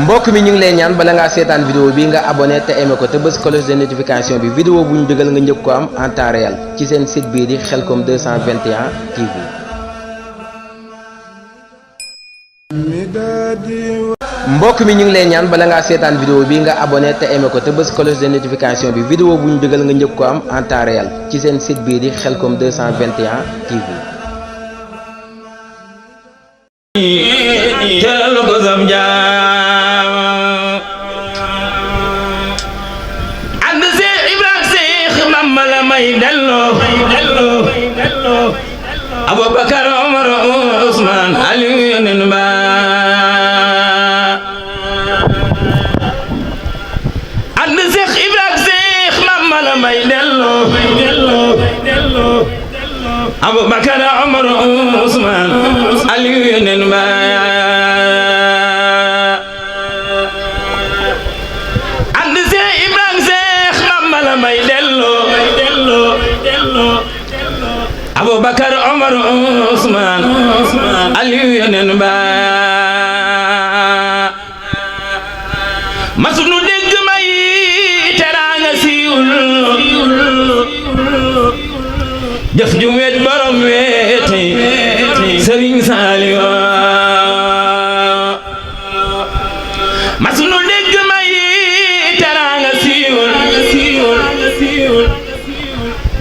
mbokk mi ñu ngi lay ñaan bala ngaa seetaan vidéo bi nga abonné te aimé ko te bës cloche de notification bi vidéo bu ñu dugal nga njëkk ko am en temps réel ci seen site bii di Khelcom 221 TV. mbokk mi ñu ngi lay ñaan bala ngaa seetaan vidéo bi nga abonné te aimé ko te bës cloche de notification bi vidéo bu ñu dugal nga njëkk ko am en temps réel ci seen site bii di Khelcom 221 TV. Abubakar Omar Usman Aliyu Nenba and Seex Ibrahima Seex Mama la may delloo Abubakar Omar Usman Aliyu Nenba and Seex Ibrahima Seex Mama la may delloo Abubakar Omar Usman Aliyu Nenba masunu dégg may teraanga siiwul jëf ju wet borom wete Sëriñ Saaliw masunu dégg may teraanga siiwul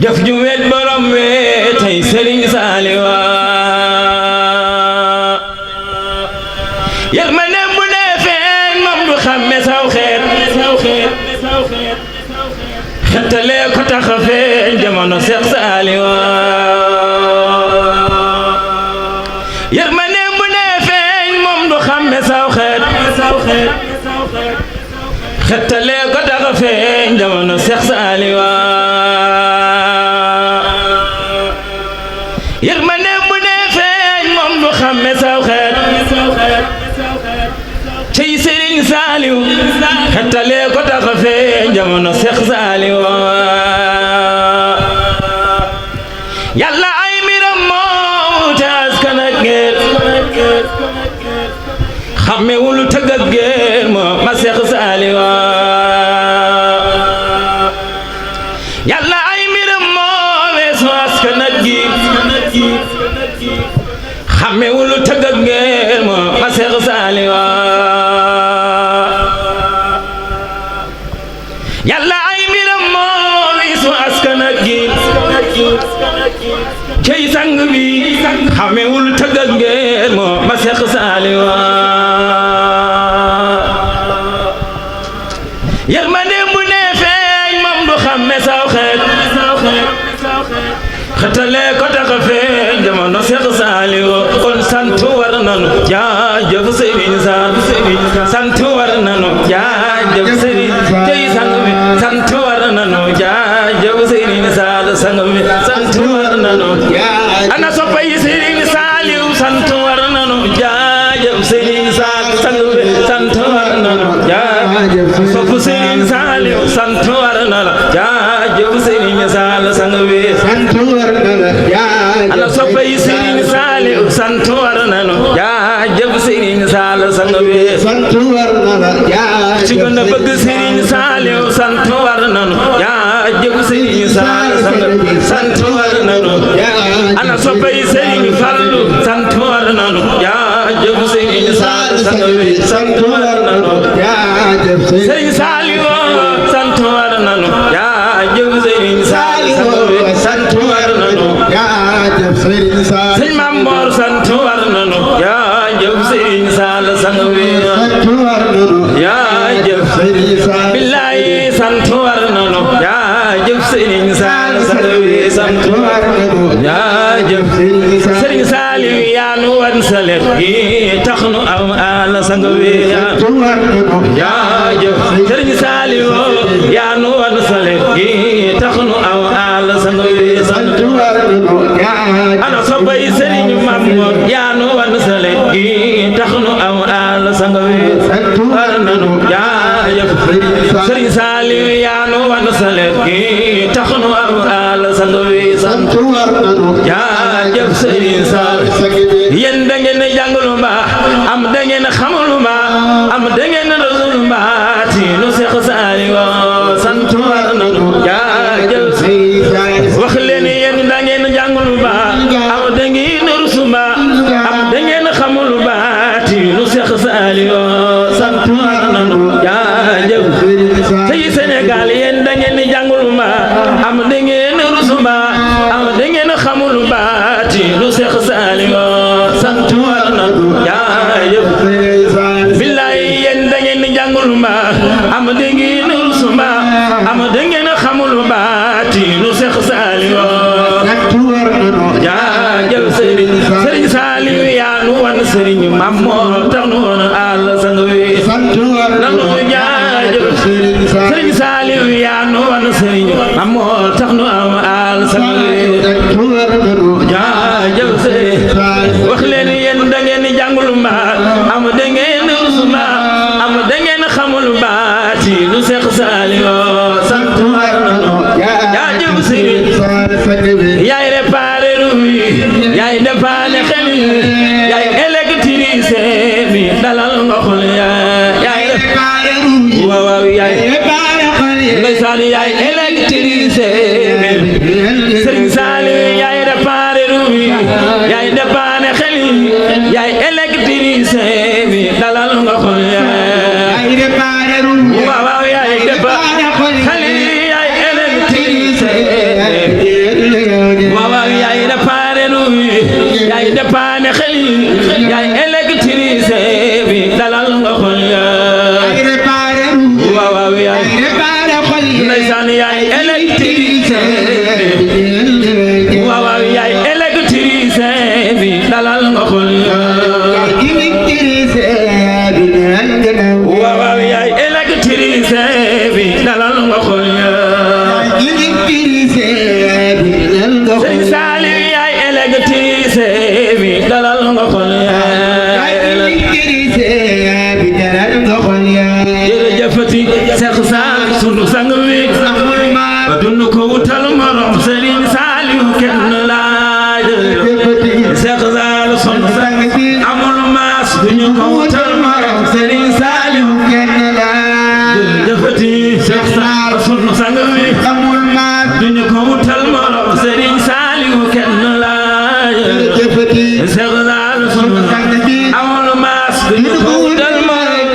jëf ju wet borom wete Sëriñ Saaliw yërmande bu dee feeñ moom du xàmme saw xeet xettalee ko tax a feeñ jamono Seex Saaliw yërmande bu dee feeñ moom du xàmme saw xeet xettalee ko tax a feeñ jamono Seex Saaliw yërmande bu dee feeñ moom du xàmme saw xeet cey Sëriñ Saaliw xettalee ko tax a feeñ jamono Seex Saaliw Yàlla ay mbiram moo te askan ak géer xàmmewul tëgg ak géer moo ma Seex Saaliw Yàlla ay mbiram moo weesu askan ak géer xàmmewul tëgg ak géer moo ma Seex Saaliw Yàlla ay mbiram moo weesu askan ak géer cey sang bi xàmmewul tëgg ak géer moo ma Seex Saaliw yërmande bu nee feeñ moom du xàmme saw xeet xetale ko tax a feeñ jamono Seex Saaliw kon sant war nanu jaajëf Sëriñ Saal sant war nanu jaajëf Sëriñ tey sang bi sant war nanu jaajëf Sëriñ Saal sang bi sant war nanu ana soppay Sëriñ Saaliw sant war nanu jaajëf Sëriñ Saal sang bi sant war nanu jaajëf sopp Sëriñ Saaliw sant war nanu jaajëf Sëriñ Saal sang bi sant war nanu ana soppay Sëriñ Saaliw sant war nanu jaajëf Sëriñ Saal sang bi sant war nanu ci gën a bëgg Sëriñ Saaliw sant war nanu jaajëf Sëriñ Saal sang bi sant war nanu ana soppay Sëriñ Fallu sant war nanu jaajëf Sëriñ Saal sang bi sant war nanu Sëriñ Saaliw sant war nanu jaajëf Sëriñ Saal sang bi sant war nanu Sëriñ Maam Moor sant war nanu jaajëf Sëriñ Saal sang bi jaajëf billaay sant war nanu jaajëf Sëriñ Saal sang bi sant war nanu jaajëf Sëriñ Saaliw yaa nu wan salet gi tax nu am ala sang bi jaajëf Sëriñ Saaliw yaa nu wan salet gi tax nu am ala sang bi sant war nanu ana soppay Sëriñ Maam Moor yaa nu wan salet gi tax nu am ala sang bi sant war nanu jaajëf Sëriñ Saaliw yaa nu wan salet gi tax nu am ala sang bi sant war nanu jaajëf Sëriñ Saal yéen da ngeen jàng lu baax am da ngeen xamul Mamor tax nu woon àll sang wi nanu jaajëf Sëriñ Saliou yaa nu woon sëriñ Mamor tax nu am àll sang wi jaajëf sëriñ wax leen yéen da ngeen jàngul mbaa am da ngeen rus mbaa am da ngeen xamul baati lu Seex Saliou sant war nanu jaajëf sëriñ yaay réparé ruuy yaay dépanné xel yaay électricité bi dalal nga xol yaay waaw waaw yaay ndeysaan yaay électricité bi Sëriñ Saliou yaay réparé ruuy yaay dépanné xel yaay électricité bi dalal nga xol waaw waaw yaay dépanné xel yaay électricité waaw waaw yaay réparé ruuy yaay dépanné xel yaay électricité bi dalal nga xol waaw waaw yaay ndeysaan yaay électricité waaw waaw yaay électricité bi dalal nga xol waaw waaw yaay électricité bi dalal nga xol Sëriñ Saliou yaay électricité bi dalal nga xol jërëjëfati Seex Saal sunu sang wi dunu ko wutal morom Sëriñ Saliou kenn laa Seex Saal sunu sang wi amul maas duñu ko wutal morom Sëriñ Saliou kenn laa jërëjëfati Seex Saal sunu sang wi amul maas duñu ko wutal morom Sëriñ Saliou kenn laa jërëjëfati Seex Saal sunu sang wi amul maas duñu ko wutal morom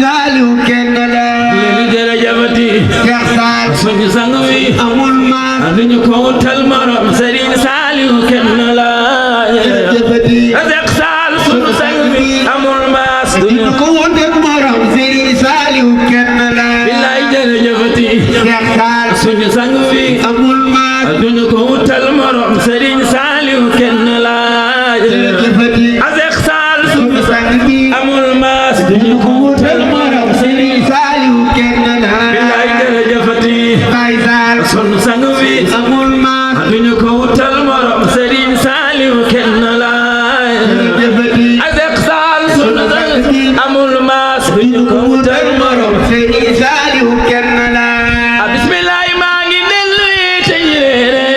Saliou kenn laa jërëjëfati Seex Saal sunu sang wi amul maas duñu ko wutal morom Sëriñ Saliou kenn laa jërëjëfati Seex Saal sunu sang wi amul maas duñu ko wutal morom Sëriñ Saliou kenn laa billaay jërëjëfati Seex Saal sunu sang wi amul maas duñu ko wutal morom Sëriñ Saliou kenn laa jërëjëfati Seex Saal sunu sang wi amul maas duñu ko wutal morom Sëriñ Saliou kenn laa billaay jërëjëfati Baay Saal sunu sang wi amul maas duñu ko wutal morom Sëriñ Saliou kenn laa jërëjëfati Seex Saal sunu sang wi amul maas duñu ko wutal morom Sëriñ Saliou kenn laa bismillaay maa ngi dellu te ñeere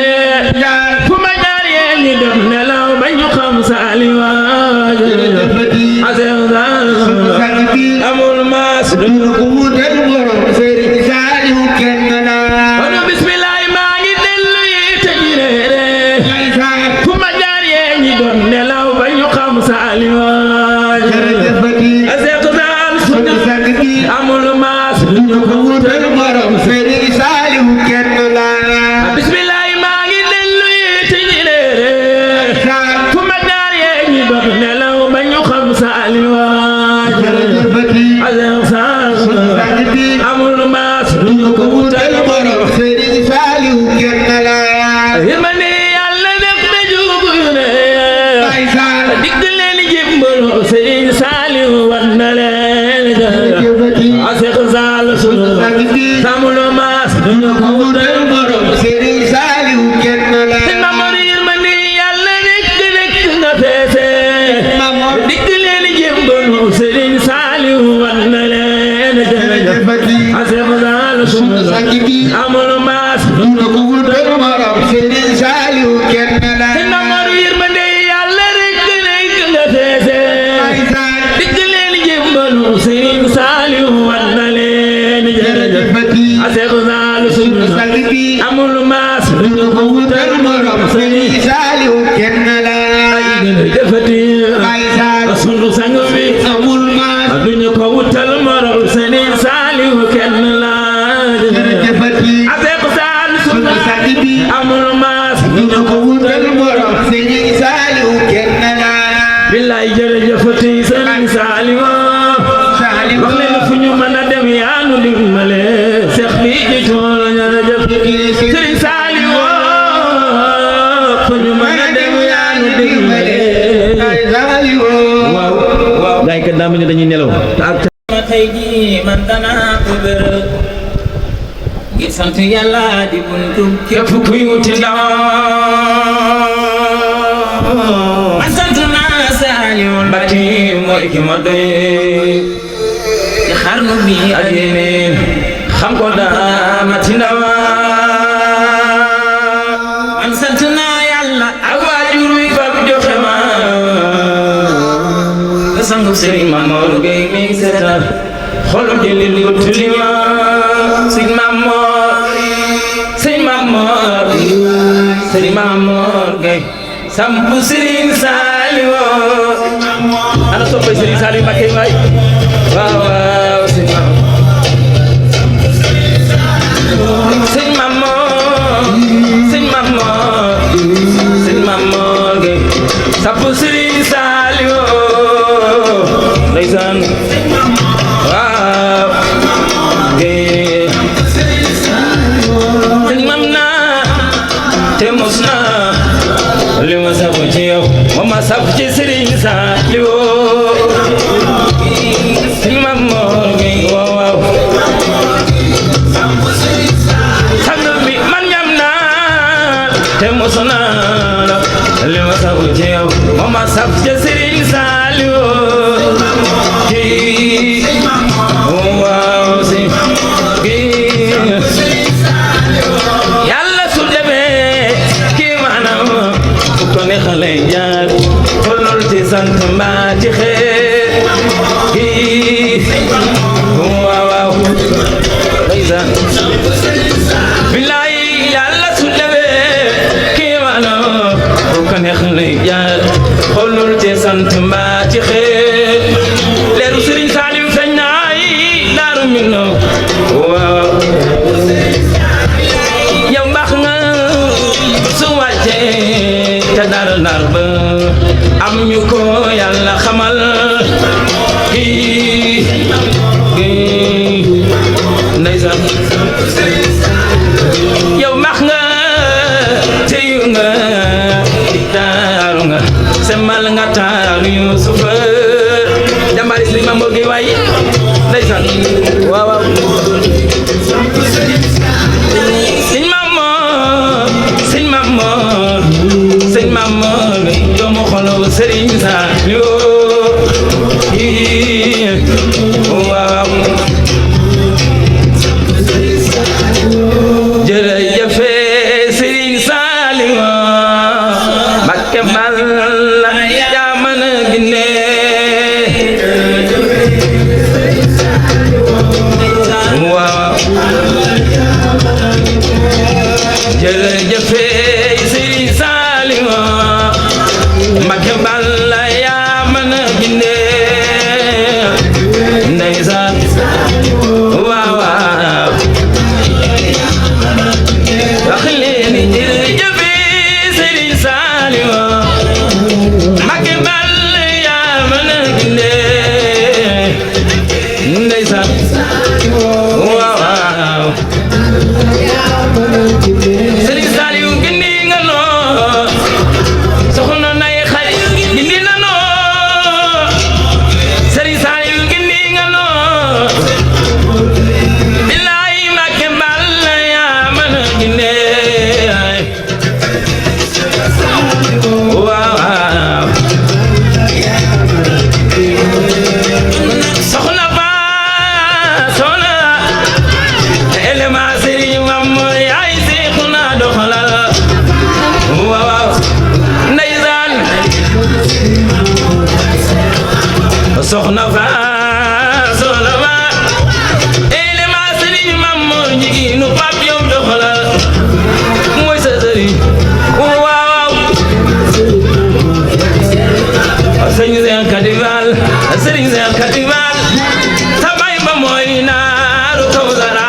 fu ma jaar yéen ñi dem nelaw ba ñu xam Saliou jërëjëfati Seex Saal sunu sang wi amul maas duñu ko wutal morom Sëriñ Saliou kenn laa bismillaay maa ngi dellu te ñeere fu ma jaar yéen ñi dem nelaw ba ñu xam Saliou jërëjëfati Seex Saal sunu sang wi amul maas duñu ko wutal morom Sëriñ Saliou kenn laa bismillaay maa ngi dellu te ñeere fu ma jaar yéen ñi dem nelaw ba ñu xam Saliou jërëjëfati Seex Saal sunu sang wi amul maas duñu ko wutal morom Sëriñ Saliou kenn laa yërmande Yàlla def na juugu ne digg leen jimbalu Sëriñ Saliou wan na leen jërëjëfati Seex Saal sunu sang wi amul maas duñu ko wutal morom Sëriñ Saliou kenn laa Mamor yërmande Yàlla nekk nga feese digg leen jimbalu Sëriñ Saliou wan na leen jërëjëfati Seex Saal sunu sang wi amul maas duñu ko wutal morom Sëriñ Saliou kenn laa Mamor yërmande Yàlla nekk nga feese digg leen jimbalu Sëriñ Saliou wan na leen jërëjëfati Seex Saal sunu sang wi amul maas duñu ko wutal morom Sëriñ Saliou kenn laa jërëjëfati sunu sang wi amul maas duñu ko wutal morom Sëriñ Saliou kenn laa jërëjëfati Seex Saal sunu sang wi amul maas duñu ko wutal morom Sëriñ Saliou kenn laa billaay jërëjëfati Sëriñ Saliou wax leen fu ñu mën a dem yaa nu dimbale Seex bi di tool jërëjëfati Sëriñ Saliou fu ñu mën a dem yaa nu dimbale waaw waaw daa mel ni dañuy nelaw ak tey jii man danaa ko wér ngir sant yàlla di buntu képp kuy wuti ndaw man sant naa Saliou Mbacké mooy ki ma doy ci xarnu bi ak yeneen xam ko daa mati ndaw man sant naa yàlla ak waajur wi fab joxe ma sangu Serigne Mamor Gueye mi seetal xolam jëlil ko tulima Serigne Mamor Gueye sampu Serigne Saliou ana soppay Serigne Saliou Mbacké waay waaw waaw Serigne Mamor Gueye sampu Serigne Saliou ndeysaan waaw Gueye sëñ mam naa te mos naa li ma safu ci yow moom ma safu ci Serigne Saliou sëñ Mamor Gueye waaw waaw sang bi man ñam naa te mos naa li ma safu ci yow moom ma safu ci Serigne Saliou waaw si yàlla su demee kii maanaam fu ko ne xale jaar xoolal ci sant mbaa ci xeet kii waaw waaw ndeysaan bilaay yàlla su demee kii maanaam fu ko ne xale jaar xoolal ci sant mbaa ci xeet leeru Serigne Saliou feeñ naa yi daaru minno waaw yow mbaax nga su wàccee te dara nar ba am ñu ko yàlla xamal kii ndeysaan yow mbaax nga teyu nga taaru nga semal nga taaru Yuusufa jàmbaari Serigne Mamor Gueye waay ndeysaan waaw waaw Serigne Mamor doomu xolu Serigne Saliou waaw jërëjëf Serigne Saliou Mbacké Balla yaa mën a ginde waaw jërëjëf Serigne Saliou Mbacké Balla yaa mën a ginde ndeysaan waaw waaw wax leen jërëjëf Serigne Saliou Mbacké Balla yaa mën a ginde ndeysaan waaw waaw Serigne Saliou gindi nga noo soxna nay xay gindi na noo Serigne Saliou gindi nga noo billaay Mbacké Balla yaa mën a ginde waaw waaw soxna ba soxna élément Serigne Mamor yaay seexuna doxalal waaw ndeysaan soxna fa soxna fa élément Serigne Mamor jigéenu Pape Diop doxalal mooy sa Serigne waaw Serigne Cheikh Kadival Serigne Cheikh Kadival sa bay ba mooy naaru Kawsara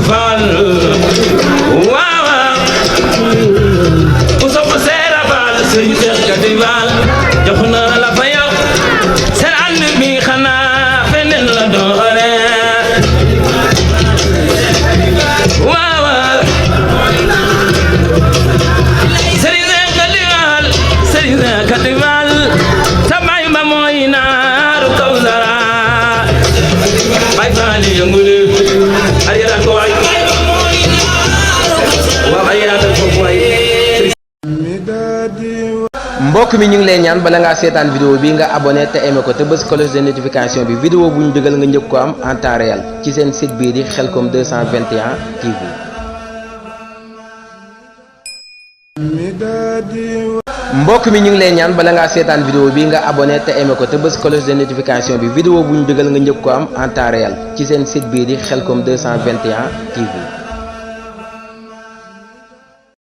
Fall waaw ku sopp Seera Fall Serigne Cheikh Kadival jox na la fa yow seen ànd bi xanaa feneen la doore waaw Serigne Cheikh Kadival sa bay ba mooy naaru Kawsara bay faali yëngule ayara ko waay waaw ayara ko waay mbokk mi ñu ngi lay ñaan bala ngaa seetaan vidéo bi nga abonné te aimé ko te bës cloche de notification bi vidéo bu ñu dugal nga njëkk ko am en temps réel ci seen site bii di Khelcom 221 TV. mbokk mi ñu ngi lay ñaan bala ngaa seetaan vidéo bi nga abonné te aimé ko te bës cloche de notification bi vidéo bu ñu dugal nga njëkk ko am en temps réel ci seen site bii di Khelcom 221 TV.